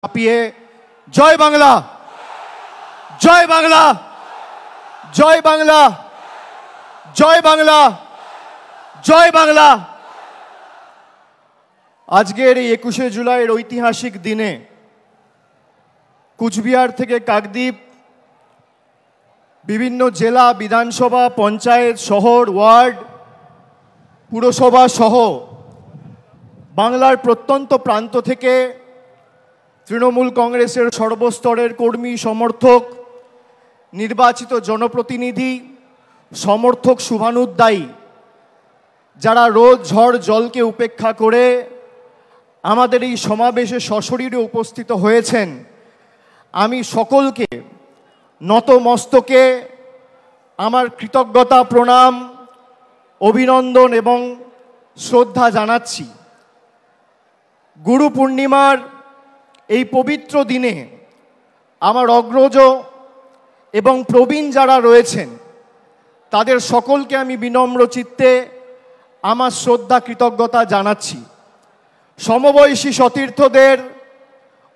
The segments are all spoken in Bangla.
কাঁপিয়ে জয় বাংলা, জয় বাংলা, জয় বাংলা, জয় বাংলা, জয় বাংলা। আজকের এই 21শে জুলাইয়ের ঐতিহাসিক দিনে কুচবিহার থেকে কাকদ্বীপ, বিভিন্ন জেলা, বিধানসভা, পঞ্চায়েত, শহর, ওয়ার্ড, পুরসভা সহ বাংলার প্রত্যন্ত প্রান্ত থেকে তৃণমূল কংগ্রেসের সর্বস্তরের কর্মী, সমর্থক, নির্বাচিত জনপ্রতিনিধি, সমর্থক, শুভানুদ্দায়ী যারা রোদ ঝড় জলকে উপেক্ষা করে আমাদের এই সমাবেশে সশরীরে উপস্থিত হয়েছেন, আমি সকলকে নতমস্তকে আমার কৃতজ্ঞতা, প্রণাম, অভিনন্দন এবং শ্রদ্ধা জানাচ্ছি। গুরু পূর্ণিমার এই পবিত্র দিনে আমার অগ্রজ এবং প্রবীণ যারা রয়েছেন তাদের সকলকে আমি বিনম্র চিত্তে আমার শ্রদ্ধা, কৃতজ্ঞতা জানাচ্ছি। সমবয়সী সতীর্থদের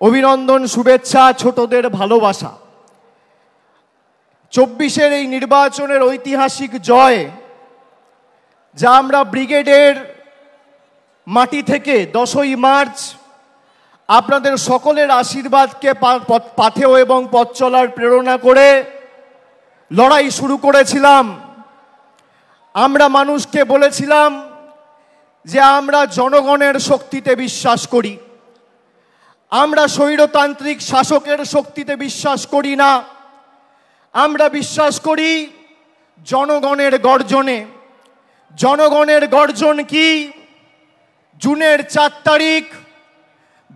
অভিনন্দন, শুভেচ্ছা, ছোটদের ভালোবাসা। 24-এর এই নির্বাচনের ঐতিহাসিক জয়, যা আমরা ব্রিগেডের মাটি থেকে 10ই মার্চ আপনাদের সকলের আশীর্বাদকে পাথেয় এবং পথ চলার প্রেরণা করে লড়াই শুরু করেছিলাম। আমরা মানুষকে বলেছিলাম যে আমরা জনগণের শক্তিতে বিশ্বাস করি, আমরা স্বৈরতান্ত্রিক শাসকের শক্তিতে বিশ্বাস করি না, আমরা বিশ্বাস করি জনগণের গর্জনে। জনগণের গর্জন কি? জুনের 4 তারিখ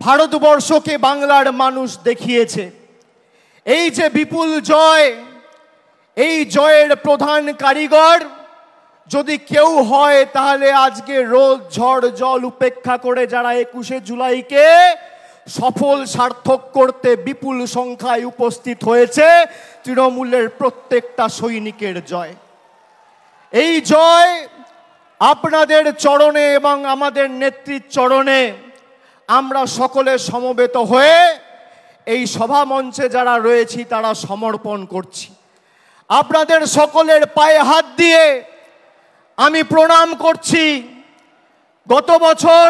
ভারতবর্ষকে বাংলার মানুষ দেখিয়েছে। এই যে বিপুল জয়, এই জয়ের প্রধান কারিগর যদি কেউ হয় তাহলে আজকে রোদ ঝড় জল উপেক্ষা করে যারা 21শে জুলাইকে সফল সার্থক করতে বিপুল সংখ্যায় উপস্থিত হয়েছে, তৃণমূলের প্রত্যেকটা সৈনিকের জয়। এই জয় আপনাদের চরণে এবং আমাদের নেত্রীর চরণে আমরা সকলে সমবেত হয়ে এই সভা মঞ্চে যারা রয়েছি তারা সমর্পণ করছি। আপনাদের সকলের পায়ে হাত দিয়ে আমি প্রণাম করছি। গত বছর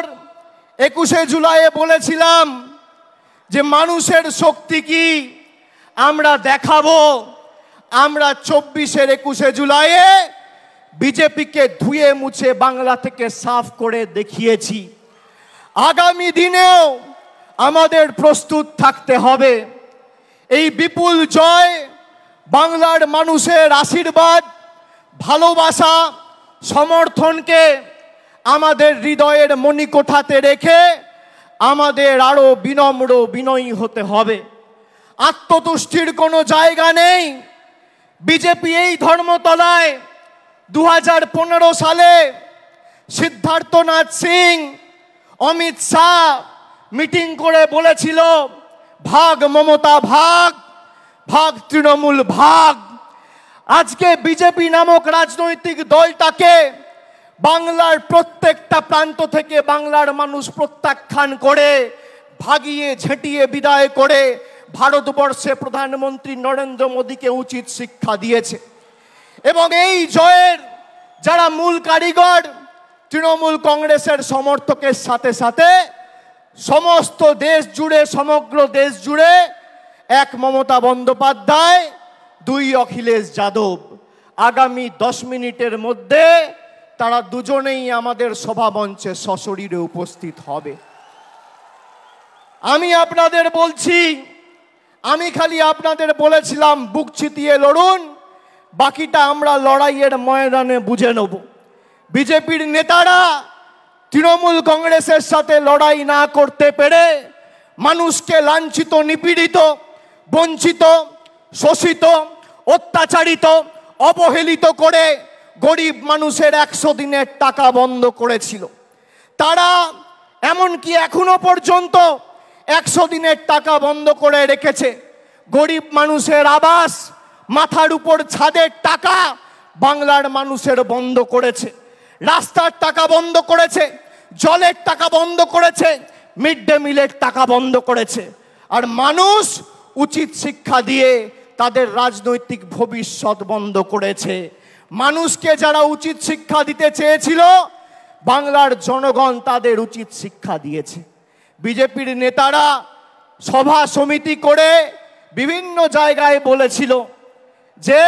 21শে জুলাইয়ে বলেছিলাম যে মানুষের শক্তি কি আমরা দেখাবো। আমরা 24-এর 21শে জুলাইয়ে বিজেপিকে ধুয়ে মুছে বাংলা থেকে সাফ করে দেখিয়েছি। আগামী দিনেও আমাদের প্রস্তুত থাকতে হবে। এই বিপুল জয় বাংলার মানুষের আশীর্বাদ, ভালোবাসা, সমর্থনকে আমাদের হৃদয়ের মণিকোঠাতে রেখে আমাদের আরো বিনম্র, বিনয়ী হতে হবে। আত্মতুষ্টির কোনো জায়গা নেই। বিজেপি এই ধর্মতলায় 2015 সালে সিদ্ধার্থনাথ সিং, অমিত শাহ মিটিং করে বলেছিল ভাগ মমতা ভাগ, ভাগ তৃণমূল ভাগ। আজকে বিজেপি নামক রাজনৈতিক দলটাকে বাংলার প্রত্যেকটা প্রান্ত থেকে বাংলার মানুষ প্রত্যাখ্যান করে, ভাগিয়ে ঝেঁটিয়ে বিদায় করে ভারতবর্ষে প্রধানমন্ত্রী নরেন্দ্র মোদীকে উচিত শিক্ষা দিয়েছে। এবং এই জয়ের যারা মূল কারিগর, তৃণমূল কংগ্রেসের সমর্থকের সাথে সাথে সমস্ত দেশ জুড়ে, সমগ্র দেশ জুড়ে 1 মমতা বন্দ্যোপাধ্যায়, 2 অখিলেশ যাদব। আগামী 10 মিনিটের মধ্যে তারা দুজনেই আমাদের সভা মঞ্চে সশরীরে উপস্থিত হবে। আমি আপনাদের বলছি, আমি খালি আপনাদের বলেছিলাম বুক চিতিয়ে লড়ুন, বাকিটা আমরা লড়াইয়ের ময়দানে বুঝে নেব। বিজেপির নেতারা তৃণমূল কংগ্রেসের সাথে লড়াই না করতে পেরে মানুষকে লাঞ্ছিত, নিপীড়িত, বঞ্চিত, শোষিত, অত্যাচারিত, অবহেলিত করে গরিব মানুষের 100 দিনের টাকা বন্ধ করেছিল। তারা এমনকি এখনো পর্যন্ত 100 দিনের টাকা বন্ধ করে রেখেছে। গরিব মানুষের আবাস, মাথার উপর ছাদের টাকা বাংলার মানুষের বন্ধ করেছে। রাস্তার টাকা বন্ধ করেছে, জলের টাকা বন্ধ করেছে, মিড ডে মিলের টাকা বন্ধ করেছে। আর মানুষ উচিত শিক্ষা দিয়ে তাদের রাজনৈতিক ভবিষ্যৎ বন্ধ করেছে। মানুষকে যারা উচিত শিক্ষা দিতে চেয়েছিল, বাংলার জনগণ তাদের উচিত শিক্ষা দিয়েছে। বিজেপির নেতারা সভা সমিতি করে বিভিন্ন জায়গায় বলেছিল যে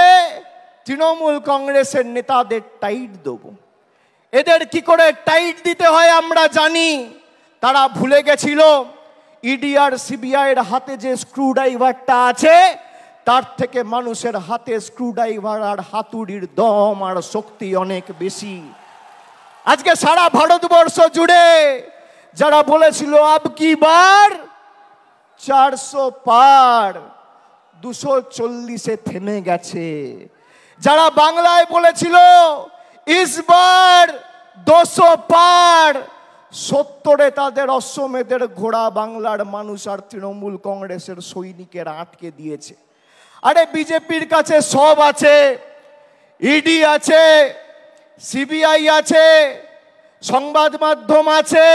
তৃণমূল কংগ্রেসের নেতাদের টাইট দেব। এদের কি করে টাইট দিতে হয় আমরা জানি। তারা ভুলে গেছিল ইডি আর সিবিআইয়ের হাতে যে স্ক্রুড্রাইভারটা আছে, তার থেকে মানুষের হাতে স্ক্রুড্রাইভার আর হাতুড়ির দম আর শক্তি অনেক বেশি। আজকে সারা ভারতবর্ষ জুড়ে যারা বলেছিল আব কি বার 400 পার, 240-এ থেমে গেছে। যারা বাংলায় বলেছিল ইসবার 200 পার, 70-এ তাদের অশ্বমেধের ঘোড়া বাংলার মানুষ আর তৃণমূল কংগ্রেসের সৈনিকেরা আটকে দিয়েছে। আরে বিজেপির কাছে সব আছে, ইডি আছে, সিবিআই আছে, সংবাদ মাধ্যম আছে,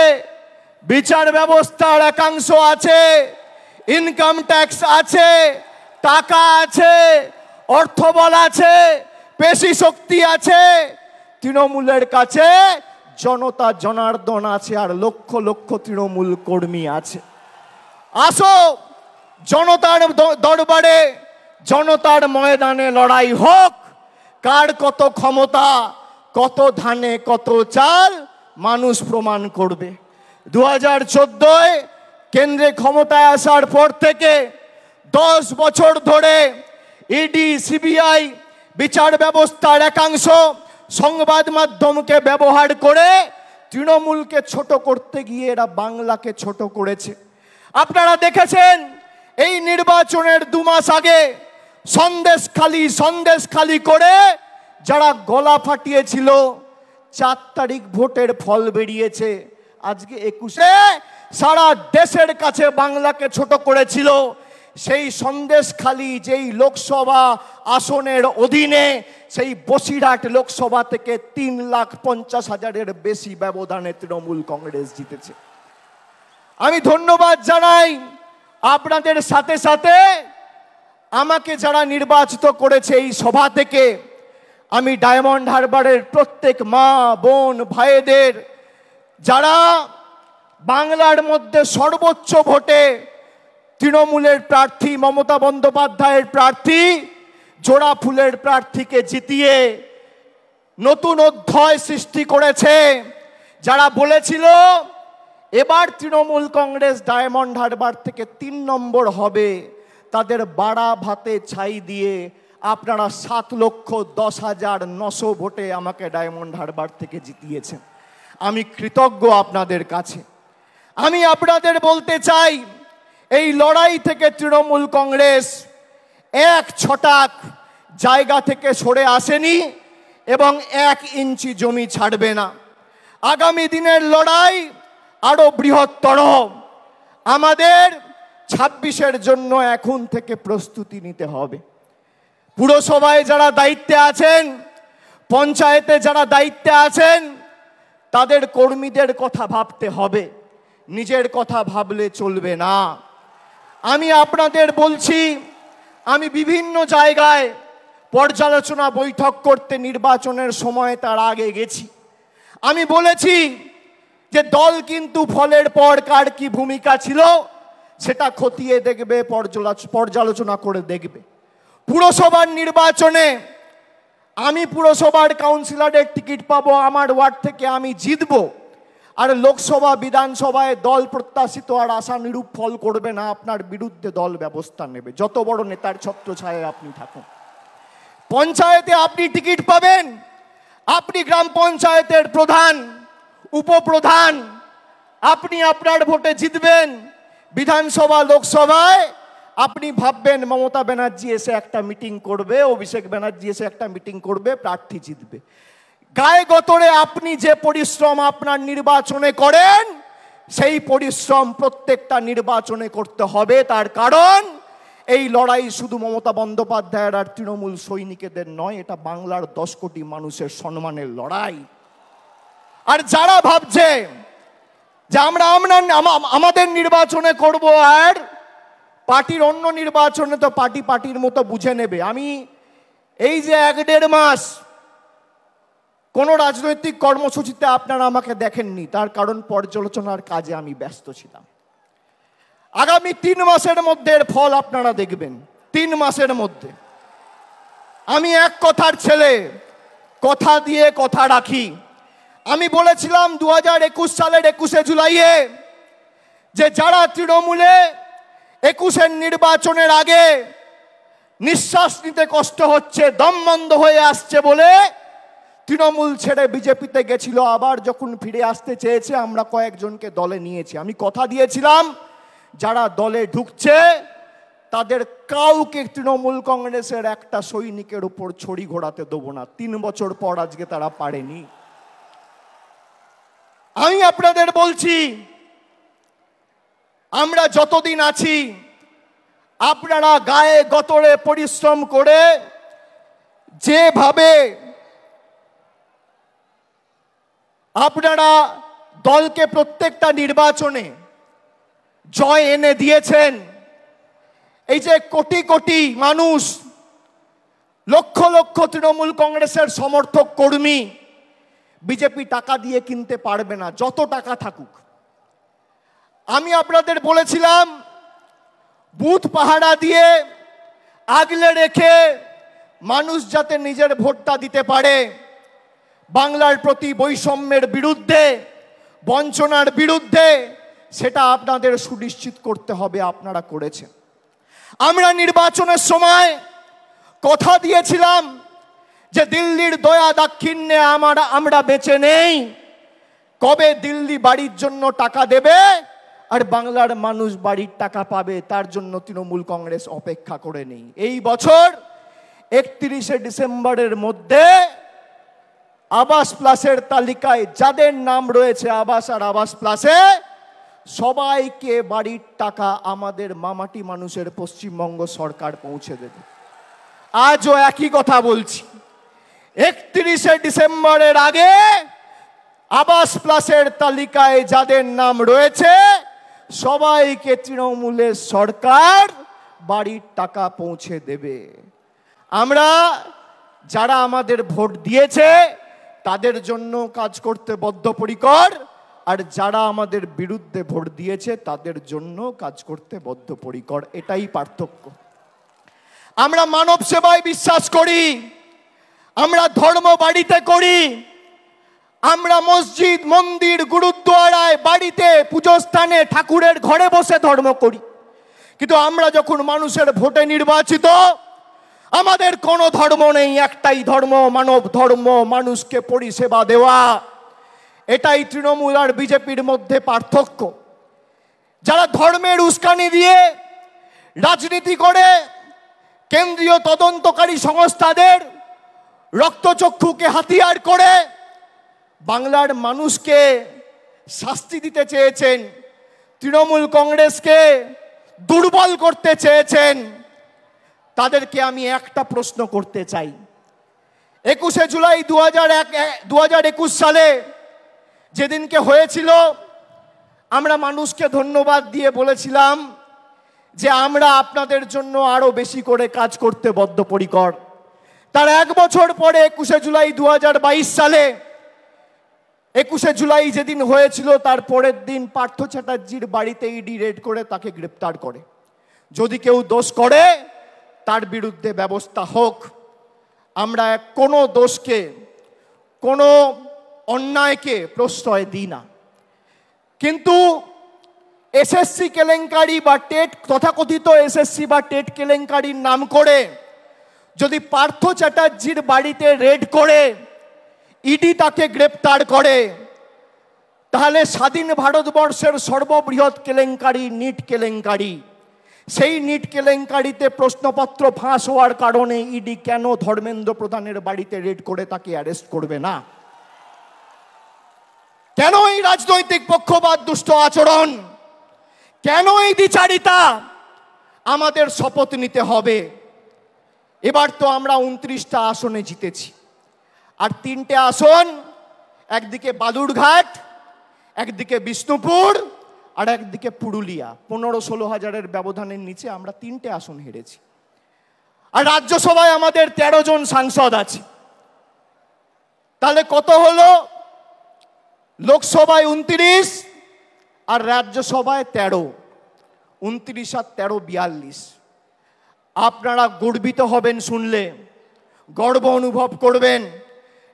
বিচার ব্যবস্থার একাংশ আছে, ইনকাম ট্যাক্স আছে, টাকা আছে, অর্থবল আছে, পেশি শক্তি আছে। তৃণমূলের কাছে জনতা জনার্দন আছে আর লক্ষ লক্ষ তৃণমূল কর্মী আছে। আসো জনতার দরবারে, জনতার ময়দানে লড়াই হোক। কার কত ক্ষমতা, কত ধানে কত চাল, মানুষ প্রমাণ করবে। 2014-এ কেন্দ্রে ক্ষমতায় আসার পর থেকে 10 বছর ধরে ইডি সিবিআই বিচার ব্যবস্থার একাংশ সংবাদ মাধ্যমকে ব্যবহার করে তৃণমূলকে ছোট করতে গিয়ে এরা বাংলাকে ছোট করেছে। আপনারা দেখেছেন এই নির্বাচনের 2 মাস আগে সন্দেশখালি করে যারা গলা ফাটিয়েছিল, 4 তারিখ ভোটের ফল বেরিয়েছে। আজকে 21-এ সারা দেশের কাছে বাংলাকে ছোট করেছিল। সেই সন্দেশখালি যেই লোকসভা আসনের অধীনে, সেই বসিরহাট লোকসভা থেকে 3,50,000-এর বেশি ব্যবধানে তৃণমূল কংগ্রেস জিতেছে। আমি ধন্যবাদ জানাই আপনাদের সাথে সাথে আমাকে যারা নির্বাচিত করেছে এই সভা থেকে। আমি ডায়মন্ড হারবারের প্রত্যেক মা বোন ভাইদের, যারা বাংলার মধ্যে সর্বোচ্চ ভোটে তৃণমূলের প্রার্থী মমতা বন্দ্যোপাধ্যায়ের প্রার্থী জোড়া ফুলের প্রার্থীকে জিতিয়ে নতুন অধ্যায় সৃষ্টি করেছে, যারা বলেছিল এবার তৃণমূল কংগ্রেস ডায়মন্ড হারবার থেকে 3 নম্বর হবে, তাদের বাড়া ভাতে ছাই দিয়ে আপনারা 7,10,900 ভোটে আমাকে ডায়মন্ড হারবার থেকে জিতিয়েছেন। আমি কৃতজ্ঞ আপনাদের কাছে। আমি আপনাদের বলতে চাই, এই লড়াই থেকে তৃণমূল কংগ্রেস 1 ছটাক জায়গা থেকে সরে আসেনি এবং 1 ইঞ্চি জমি ছাড়বে না। আগামী দিনের লড়াই আরো বৃহত্তর। আমাদের 26-এর জন্য এখন থেকে প্রস্তুতি নিতে হবে। পুরসভায় যারা দায়িত্বে আছেন, পঞ্চায়েতে যারা দায়িত্বে আছেন, তাদের কর্মীদের কথা ভাবতে হবে, নিজের কথা ভাবলে চলবে না। আমি আপনাদের বলছি, আমি বিভিন্ন জায়গায় পর্যালোচনা বৈঠক করতে নির্বাচনের সময় তার আগে গেছি। আমি বলেছি যে দল কিন্তু ফলের পর কার কি ভূমিকা ছিল সেটা খতিয়ে দেখবে, পর্যালোচনা করে দেখবে। পুরসভার নির্বাচনে আমি পুরসভার কাউন্সিলরের টিকিট পাবো, আমার ওয়ার্ড থেকে আমি জিতবো। আর লোকসভা বিধানসভায় দল প্রত্যাশিত আর আশানুরূপ ফল করবে না, আপনার বিরুদ্ধে দল ব্যবস্থা নেবে, যত বড় নেতার ছত্রছায়ায় আপনি থাকুন। পঞ্চায়েতে আপনি টিকিট পাবেন, আপনি গ্রাম পঞ্চায়েতের প্রধান, উপপ্রধান, আপনি আপনার ভোটে জিতবেন। বিধানসভা লোকসভায় আপনি ভাববেন মমতা ব্যানার্জি এসে একটা মিটিং করবে, অভিষেক ব্যানার্জি এসে একটা মিটিং করবে, প্রার্থী জিতবে। গায়ে গতরে আপনি যে পরিশ্রম আপনার নির্বাচনে করেন, সেই পরিশ্রম প্রত্যেকটা নির্বাচনে করতে হবে। তার কারণ এই লড়াই শুধু মমতা বন্দ্যোপাধ্যায়ের আর তৃণমূল সৈনিকদের নয়, এটা বাংলার 10 কোটি মানুষের সম্মানের লড়াই। আর যারা ভাবছে যে আমরা আমাদের নির্বাচনে করব আর পার্টির অন্য নির্বাচনে তো পার্টির মতো বুঝে নেবে। আমি এই যে 1-1.5 মাস কোনো রাজনৈতিক কর্মসূচিতে আপনারা আমাকে দেখেননি, তার কারণ পর্যালোচনার কাজে আমি ব্যস্ত ছিলাম। আগামী 3 মাসের মধ্যে এর ফল আপনারা দেখবেন। 3 মাসের মধ্যে। আমি এক কথার ছেলে, কথা দিয়ে কথা রাখি। আমি বলেছিলাম 2021 সালের 21শে জুলাইয়ে যে যারা তৃণমূলে 21-এর নির্বাচনের আগে নিঃশ্বাস নিতে কষ্ট হচ্ছে, দম বন্ধ হয়ে আসছে বলে তৃণমূল ছেড়ে বিজেপিতে গেছিল, আবার যখন ফিরে আসতে চেয়েছে আমরা কয়েকজনকে দলে নিয়েছি। আমি কথা দিয়েছিলাম যারা দলে ঢুকছে তাদের কাউকে তৃণমূল কংগ্রেসের একটা সৈনিকের উপর ছড়ি ঘোরাতে দেবো না। 3 বছর পর আজকে তারা পারেনি। আমি আপনাদের বলছি, আমরা যতদিন আছি আপনারা গায়ে গতরে পরিশ্রম করে যেভাবে আপনারা দলকে প্রত্যেকটা নির্বাচনে জয় এনে দিয়েছেন, এই যে কোটি কোটি মানুষ, লক্ষ লক্ষ তৃণমূল কংগ্রেসের সমর্থক কর্মী বিজেপি টাকা দিয়ে কিনতে পারবে না, যত টাকা থাকুক। আমি আপনাদের বলেছিলাম বুথ পাহারা দিয়ে আগলে রেখে মানুষ যাতে নিজের ভোটটা দিতে পারে, বাংলার প্রতি বৈষম্যের বিরুদ্ধে, বঞ্চনার বিরুদ্ধে, সেটা আপনাদের সুনিশ্চিত করতে হবে। আপনারা করেছেন। আমরা নির্বাচনের সময় কথা দিয়েছিলাম যে দিল্লির দয়া দাক্ষিণ্যে আমরা বেঁচে নেই, কবে দিল্লি বাড়ির জন্য টাকা দেবে আর বাংলার মানুষ বাড়ির টাকা পাবে তার জন্য তৃণমূল কংগ্রেস অপেক্ষা করে নেই। এই বছর 31শে ডিসেম্বরের মধ্যে আবাস প্লাসের তালিকায় যাদের নাম রয়েছে আবাস আর আবাস প্লাসে, সবাইকে বাড়ির টাকা আমাদের মামাটি মানুষের পশ্চিমবঙ্গ সরকার পৌঁছে দেবে। আজও একই কথা বলছি, 31শে ডিসেম্বরের আগে আবাস প্লাসের তালিকায় যাদের নাম রয়েছে সবাইকে তৃণমূলের সরকার বাড়ির টাকা পৌঁছে দেবে। আমরা যারা আমাদের ভোট দিয়েছে তাদের জন্য কাজ করতে বদ্ধপরিকর, আর যারা আমাদের বিরুদ্ধে ভোট দিয়েছে তাদের জন্য কাজ করতে বদ্ধপরিকর। এটাই পার্থক্য। আমরা মানব সেবায় বিশ্বাস করি, আমরা ধর্ম বাড়িতে করি, আমরা মসজিদ, মন্দির, গুরুদ্বারায়, বাড়িতে, পুজোস্থানে, ঠাকুরের ঘরে বসে ধর্ম করি। কিন্তু আমরা যখন মানুষের ভোটে নির্বাচিত, আমাদের কোনো ধর্ম নেই, একটাই ধর্ম, মানব ধর্ম, মানুষকে পরিষেবা দেওয়া। এটাই তৃণমূল আর বিজেপির মধ্যে পার্থক্য। যারা ধর্মের উস্কানি দিয়ে রাজনীতি করে, কেন্দ্রীয় তদন্তকারী সংস্থাদের রক্তচক্ষুকে হাতিয়ার করে বাংলার মানুষকে শাস্তি দিতে চেয়েছেন, তৃণমূল কংগ্রেসকে দুর্বল করতে চেয়েছেন, তাদেরকে আমি একটা প্রশ্ন করতে চাই। 21শে জুলাই 2021 সালে যেদিনকে হয়েছিল, আমরা মানুষকে ধন্যবাদ দিয়ে বলেছিলাম যে আমরা আপনাদের জন্য আরো বেশি করে কাজ করতে বদ্ধপরিকর। তার 1 বছর পরে 21শে জুলাই 2022 সালে, 21শে জুলাই যেদিন হয়েছিল তার পরের দিন পার্থ চ্যাটার্জির বাড়িতে ইডি রেড করে তাকে গ্রেপ্তার করে। যদি কেউ দোষ করে তার বিরুদ্ধে ব্যবস্থা হোক। আমরা কোনো দোষকে, কোনো অন্যায়কে প্রশ্রয় দিই না। কিন্তু এসএসসি কেলেঙ্কারি বা টেট, তথাকথিত এসএসসি বা টেট কেলেঙ্কারির নাম করে যদি পার্থ চ্যাটার্জির বাড়িতে রেড করে ইডি তাকে গ্রেপ্তার করে, তাহলে স্বাধীন ভারতবর্ষের সর্ববৃহৎ কেলেঙ্কারি নিট কেলেঙ্কারি, সেই নিট কেলেঙ্কারিতে প্রশ্নপত্র ফাঁস হওয়ার কারণে ইডি কেন ধর্মেন্দ্র প্রধানের বাড়িতে রেড করে তাকে অ্যারেস্ট করবে না? কেন এই রাজনৈতিক পক্ষপাত, দুষ্ট আচরণ, কেন এই দ্বিচারিতা? আমাদের শপথ নিতে হবে। এবার তো আমরা 29টা আসনে জিতেছি, আর 3টে আসন, একদিকে বালুরঘাট, একদিকে বিষ্ণুপুর, আর একদিকে পুরুলিয়া, 15-16 হাজারের ব্যবধানের নিচে আমরা 3টে আসন হেরেছি। আর রাজ্যসভায় আমাদের 13 জন সাংসদ আছে। তাহলে কত হলো? লোকসভায় 29 আর রাজ্যসভায় 13। 29 আর 13 42। আপনারা গর্বিত হবেন শুনলে, গর্ব অনুভব করবেন।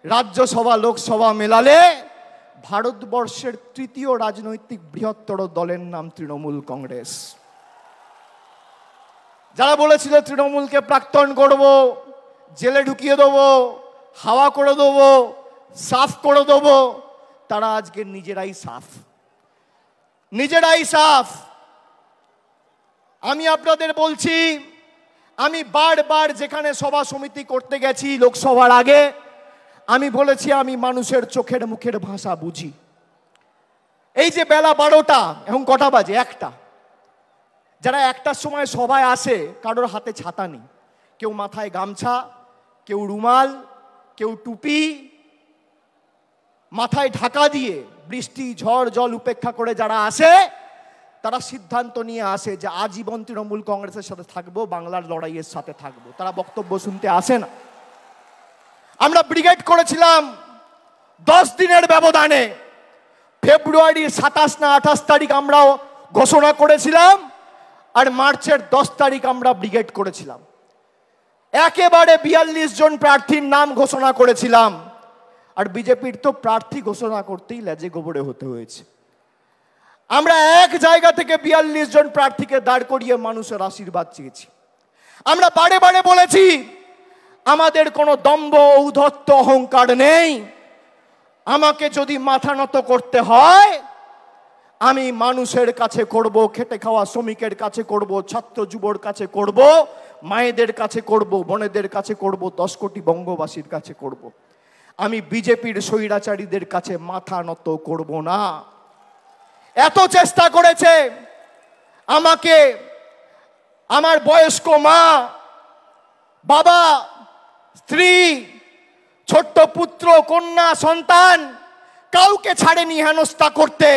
রাজ্যসভা লোকসভা মেলালে ভারতবর্ষের 3য় রাজনৈতিক বৃহত্তর দলের নাম তৃণমূল কংগ্রেস। যারা বলেছিল তৃণমূলকে প্রাক্তন করব, জেলে ঢুকিয়ে দেবো, হাওয়া করে দেবো, সাফ করে দেবো, তারা আজকে নিজেরাই সাফ। আমি আপনাদের বলছি, আমি বারবার যেখানে সভা সমিতি করতে গেছি লোকসভার আগে, আমি বলেছি আমি মানুষের চোখের মুখের ভাষা বুঝি। এই যে বেলা 12টা, এখন কটা বাজে? 1টা। যারা 1টার সময় সভায় আসে, কারোর হাতে ছাতা নেই, কেউ মাথায় গামছা, কেউ রুমাল, কেউ টুপি, মাথায় ঢাকা দিয়ে বৃষ্টি ঝড় জল উপেক্ষা করে যারা আসে, তারা সিদ্ধান্ত নিয়ে আসে যে আজীবন তৃণমূল কংগ্রেসের সাথে থাকবো, বাংলার লড়াইয়ের সাথে থাকবো। তারা বক্তব্য শুনতে আসে না। আমরা ব্রিগেড করেছিলাম 10 দিনের ব্যবধানে। ফেব্রুয়ারির 27 না 28 তারিখ আমরাও ঘোষণা করেছিলাম, আর মার্চের 10 তারিখ আমরা ব্রিগেড করেছিলাম। একেবারে 42 জন প্রার্থীর নাম ঘোষণা করেছিলাম। আর বিজেপির তো প্রার্থী ঘোষণা করতেই লেজে গোবরে হতে হয়েছে। আমরা এক জায়গা থেকে 42 জন প্রার্থীকে দাঁড় করিয়ে মানুষের আশীর্বাদ চেয়েছি। আমরা বারে বারে বলেছি আমাদের কোনো দম্ভ ঔদ্ধত্য অহংকার নেই। আমাকে যদি মাথা নত করতে হয়, আমি মানুষের কাছে করব, খেটে খাওয়া শ্রমিকের কাছে করব, ছাত্র যুবর কাছে করব, মায়েদের কাছে করব, বোনেদের কাছে করব, 10 কোটি বঙ্গবাসীর কাছে করব। আমি বিজেপির স্বৈরাচারীদের কাছে মাথা নত করব না। এত চেষ্টা করেছে আমাকে আমার বয়স্ক মা, বাবা, স্ত্রী, ছোট্ট পুত্র, কন্যা, সন্তান, কাউকে ছাড়েনি হেনস্থা করতে।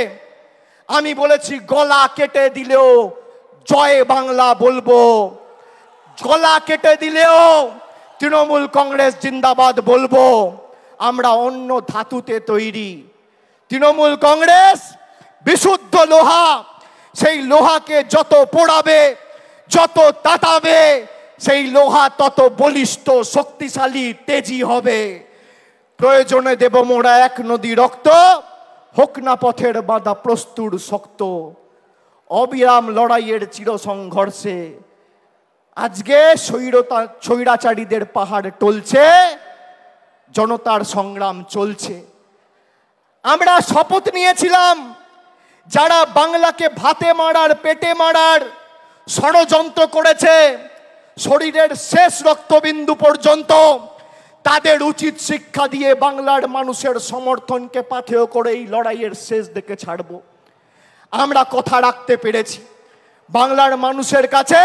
আমি বলেছি গলা কেটে দিলেও জয় বাংলা বলবো, গলা কেটে দিলেও তৃণমূল কংগ্রেস জিন্দাবাদ বলবো। আমরা অন্য ধাতুতে তৈরি। তৃণমূল কংগ্রেস বিশুদ্ধ লোহা। সেই লোহাকে যত পোড়াবে, যত তাতাবে, সেই লোহা তত বলিষ্ঠ, শক্তিশালী, তেজি হবে। প্রয়োজনে দেব মোরা 1 নদী রক্ত, হোক না পথের বাঁধা প্রস্তুর শক্ত। অবিরাম লড়াইয়ের চির সংঘর্ষে আজকে স্বৈরাচারীদের পাহাড় টলছে, জনতার সংগ্রাম চলছে। আমরা শপথ নিয়েছিলাম যারা বাংলাকে ভাতে মারার, পেটে মারার ষড়যন্ত্র করেছে, শরীরের শেষ রক্তবিন্দু পর্যন্ত তাদের উচিত শিক্ষা দিয়ে বাংলার মানুষের সমর্থনকে পাথেয় করে এই লড়াইয়ের শেষ দিকে ছাড়ব। আমরা কথা রাখতে পেরেছি। বাংলার মানুষের কাছে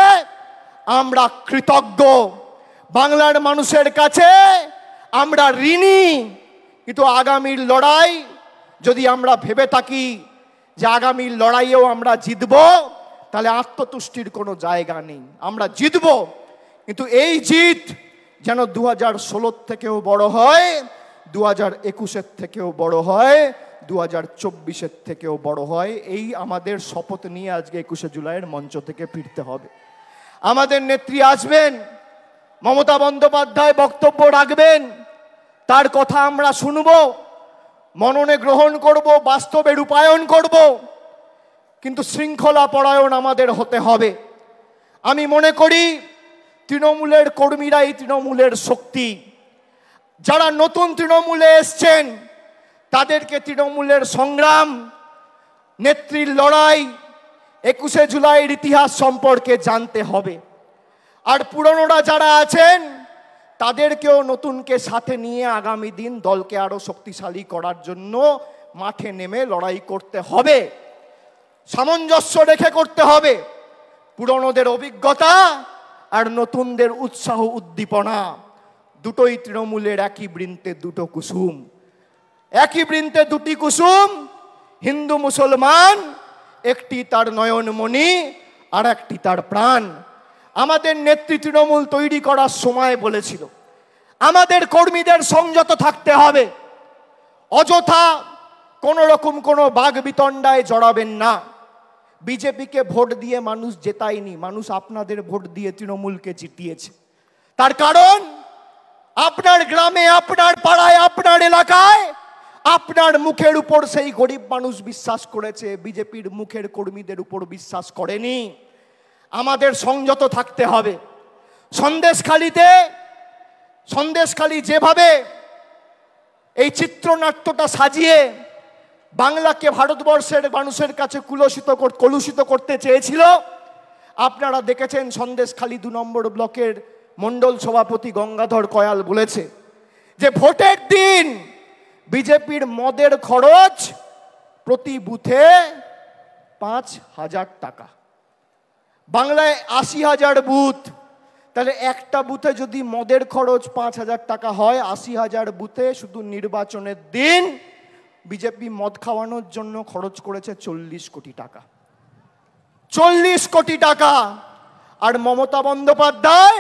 আমরা কৃতজ্ঞ, বাংলার মানুষের কাছে আমরা ঋণী। কিন্তু আগামীর লড়াই যদি আমরা ভেবে থাকি যে আগামীর লড়াইয়েও আমরা জিতব, তাহলে আত্মতুষ্টির কোনো জায়গা নেই। আমরা জিতব, কিন্তু এই জিত যেন 2016 থেকেও বড় হয়, 2021 থেকেও বড় হয়, 2024 থেকেও বড় হয়। এই আমাদের শপথ নিয়ে আজকে 21শে জুলাইয়ের মঞ্চ থেকে ফিরতে হবে। আমাদের নেত্রী আসবেন, মমতা বন্দ্যোপাধ্যায় বক্তব্য রাখবেন, তার কথা আমরা শুনব, মননে গ্রহণ করব, বাস্তবে রূপায়ণ করব। কিন্তু শৃঙ্খলা পরায়ণ আমাদের হতে হবে। আমি মনে করি তৃণমূলের কর্মীরাই তৃণমূলের শক্তি। যারা নতুন তৃণমূলে এসছেন তাদেরকে তৃণমূলের সংগ্রাম, নেত্রীর লড়াই, 21শে জুলাইয়ের ইতিহাস সম্পর্কে জানতে হবে। আর পুরনোরা যারা আছেন তাদেরকেও নতুনকে সাথে নিয়ে আগামী দিন দলকে আরো শক্তিশালী করার জন্য মাঠে নেমে লড়াই করতে হবে। সামঞ্জস্য রেখে করতে হবে। পুরনোদের অভিজ্ঞতা আর নতুনদের উৎসাহ উদ্দীপনা দুটোই তৃণমূলের একই বৃন্তে দুটো কুসুম। একই বৃন্তে দুটি কুসুম, হিন্দু মুসলমান একটি তার নয়নমণি আর একটি তার প্রাণ। আমাদের নেত্রী তৃণমূল তৈরি করার সময় বলেছিল আমাদের কর্মীদের সংযত থাকতে হবে, অযথা কোনো রকম কোনো বাগ বিতণ্ডায় জড়াবেন না। বিজেপিকে ভোট দিয়ে মানুষ জেতায়নি, মানুষ আপনাদের ভোট দিয়ে তৃণমূলকে জিতিয়েছে। তার কারণ আপনার গ্রামে, আপনার পাড়ায়, আপনার এলাকায় আপনার মুখের উপর সেই গরিব মানুষ বিশ্বাস করেছে, বিজেপির মুখের কর্মীদের উপর বিশ্বাস করেনি। আমাদের সংযত থাকতে হবে। সন্দেশখালী যেভাবে এই চিত্রনাট্যটা সাজিয়ে বাংলাকে ভারতবর্ষের মানুষের কাছে কলুষিত করতে চেয়েছিল, আপনারা দেখেছেন সন্দেশখালী 2 নম্বর ব্লকের মণ্ডল সভাপতি গঙ্গাধর কয়াল বলেছে যে ভোটের দিন বিজেপির মদের খরচ প্রতি বুথে 5,000 টাকা। বাংলায় 80,000 বুথ, তাহলে একটা বুথে যদি মদের খরচ 5,000 টাকা হয়, 80,000 বুথে শুধু নির্বাচনের দিন বিজেপি মদ খাওয়ানোর জন্য খরচ করেছে 40 কোটি টাকা। 40 কোটি টাকা। আর মমতা বন্দ্যোপাধ্যায়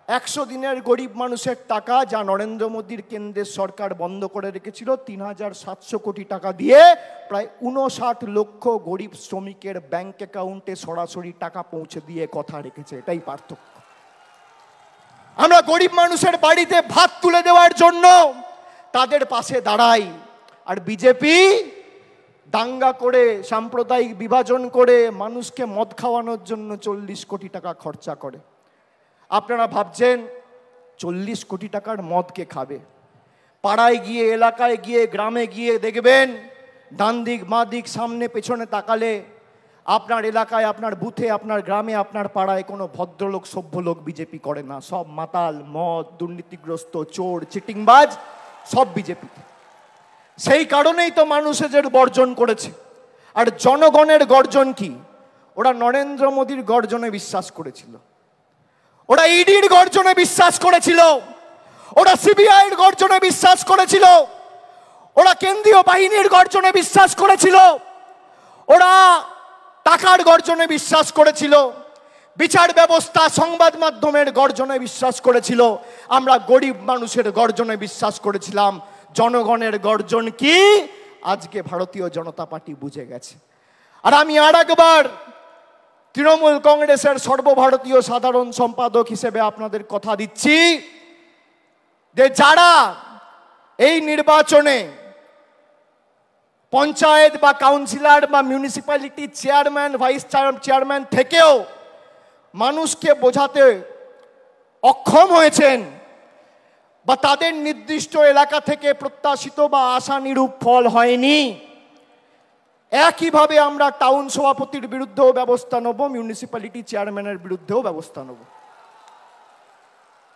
100 দিনের গরিব মানুষের টাকা, যা নরেন্দ্র মোদীর কেন্দ্রের সরকার বন্ধ করে রেখেছিল, 3,700 কোটি টাকা দিয়ে প্রায় 59 লক্ষ গরিব শ্রমিকের ব্যাংক অ্যাকাউন্টে সরাসরি টাকা পৌঁছে দিয়ে কথা রেখেছে। এটাই পার্থক্য। আমরা গরিব মানুষের বাড়িতে ভাত তুলে দেওয়ার জন্য তাদের পাশে দাঁড়াই, আর বিজেপি দাঙ্গা করে, সাম্প্রদায়িক বিভাজন করে মানুষকে মদ খাওয়ানোর জন্য 40 কোটি টাকা খরচা করে। আপনারা ভাবছেন 40 কোটি টাকার মদ কে খাবে? পাড়ায় গিয়ে, এলাকায় গিয়ে, গ্রামে গিয়ে দেখবেন ডান দিক, বাঁ দিক, সামনে পেছনে তাকালে আপনার এলাকায়, আপনার বুথে, আপনার গ্রামে, আপনার পাড়ায় কোনো ভদ্রলোক, সভ্য লোক বিজেপি করে না। সব মাতাল, মদ, দুর্নীতিগ্রস্ত, চোর, চিটিংবাজ, সব বিজেপি। সেই কারণেই তো মানুষ এদের বর্জন করেছে। আর জনগণের গর্জন কি? ওরা নরেন্দ্র মোদীর গর্জনে বিশ্বাস করেছিল, ওরা ইডির গর্জনে বিশ্বাস করেছিল, ওরা সিবিআইয়ের গর্জনে বিশ্বাস করেছিল, ওরা কেন্দ্রীয় বাহিনীর গর্জনে বিশ্বাস করেছিল, ওরা টাকার গর্জনে বিশ্বাস করেছিল, বিচার ব্যবস্থা, সংবাদ মাধ্যমের গর্জনে বিশ্বাস করেছিল। আমরা গরিব মানুষের গর্জনে বিশ্বাস করেছিলাম। জনগণের গর্জন কি আজকে ভারতীয় জনতা পার্টি বুঝে গেছে। আর আমি আরেকবার তৃণমূল কংগ্রেসের সর্বভারতীয় সাধারণ সম্পাদক হিসেবে আপনাদের কথা দিচ্ছি যে যারা এই নির্বাচনে পঞ্চায়েত বা কাউন্সিলর বা মিউনিসিপ্যালিটি চেয়ারম্যান, ভাইস চেয়ারম্যান থেকেও মানুষকে বোঝাতে অক্ষম হয়েছেন, বা তাদের নির্দিষ্ট এলাকা থেকে প্রত্যাশিত বা আশানুরূপ ফল হয়নি, একইভাবে আমরা টাউন সভাপতির বিরুদ্ধেও ব্যবস্থা নেব, মিউনিসিপ্যালিটি চেয়ারম্যানের বিরুদ্ধেও ব্যবস্থা নেব।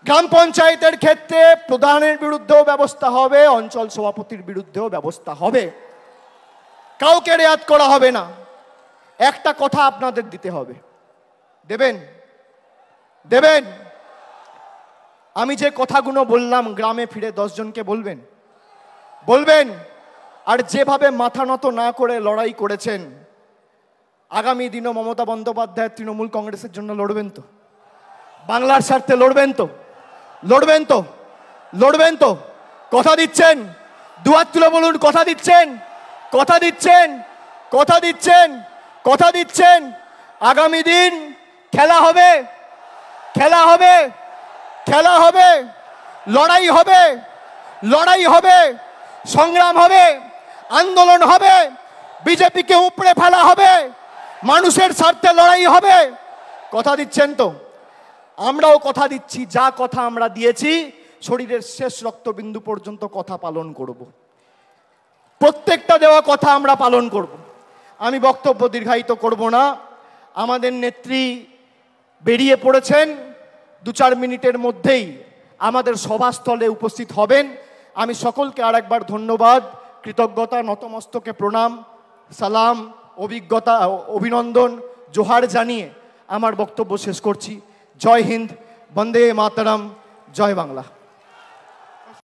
গ্রাম পঞ্চায়েতের ক্ষেত্রে প্রধানের বিরুদ্ধেও ব্যবস্থা হবে, অঞ্চল সভাপতির বিরুদ্ধেও ব্যবস্থা হবে। কাউকে রেয়াত করা হবে না। একটা কথা আপনাদের দিতে হবে, দেবেন? দেবেন? আমি যে কথাগুলো বললাম গ্রামে ফিরে 10 জনকে বলবেন? বলবেন? আর যেভাবে মাথা নত না করে লড়াই করেছেন, আগামী দিনও মমতা বন্দ্যোপাধ্যায় তৃণমূল কংগ্রেসের জন্য লড়বেন তো? বাংলার স্বার্থে লড়বেন তো? লড়বেন তো? লড়বেন তো? কথা দিচ্ছেন? দুহাত তুলে বলুন, কথা দিচ্ছেন? কথা দিচ্ছেন? কথা দিচ্ছেন? কথা দিচ্ছেন? আগামী দিন খেলা হবে, খেলা হবে, খেলা হবে, লড়াই হবে, লড়াই হবে, সংগ্রাম হবে, আন্দোলন হবে, বিজেপিকে উপড়ে ফেলা হবে, মানুষের স্বার্থে লড়াই হবে। কথা দিচ্ছেন তো? আমরাও কথা দিচ্ছি, যা কথা আমরা দিয়েছি শরীরের শেষ রক্তবিন্দু পর্যন্ত কথা পালন করব। প্রত্যেকটা দেওয়া কথা আমরা পালন করব। আমি বক্তব্য দীর্ঘায়িত করব না। আমাদের নেত্রী বেরিয়ে পড়েছেন, 2-4 মিনিটের মধ্যেই আমাদের সভাস্থলে উপস্থিত হবেন। আমি সকলকে আরেকবার ধন্যবাদ, কৃতজ্ঞতা, নতমস্তকে প্রণাম, সালাম, অভিনন্দন, জোহার জানিয়ে আমার বক্তব্য শেষ করছি। জয় হিন্দ, বন্দে মাতরম, জয় বাংলা।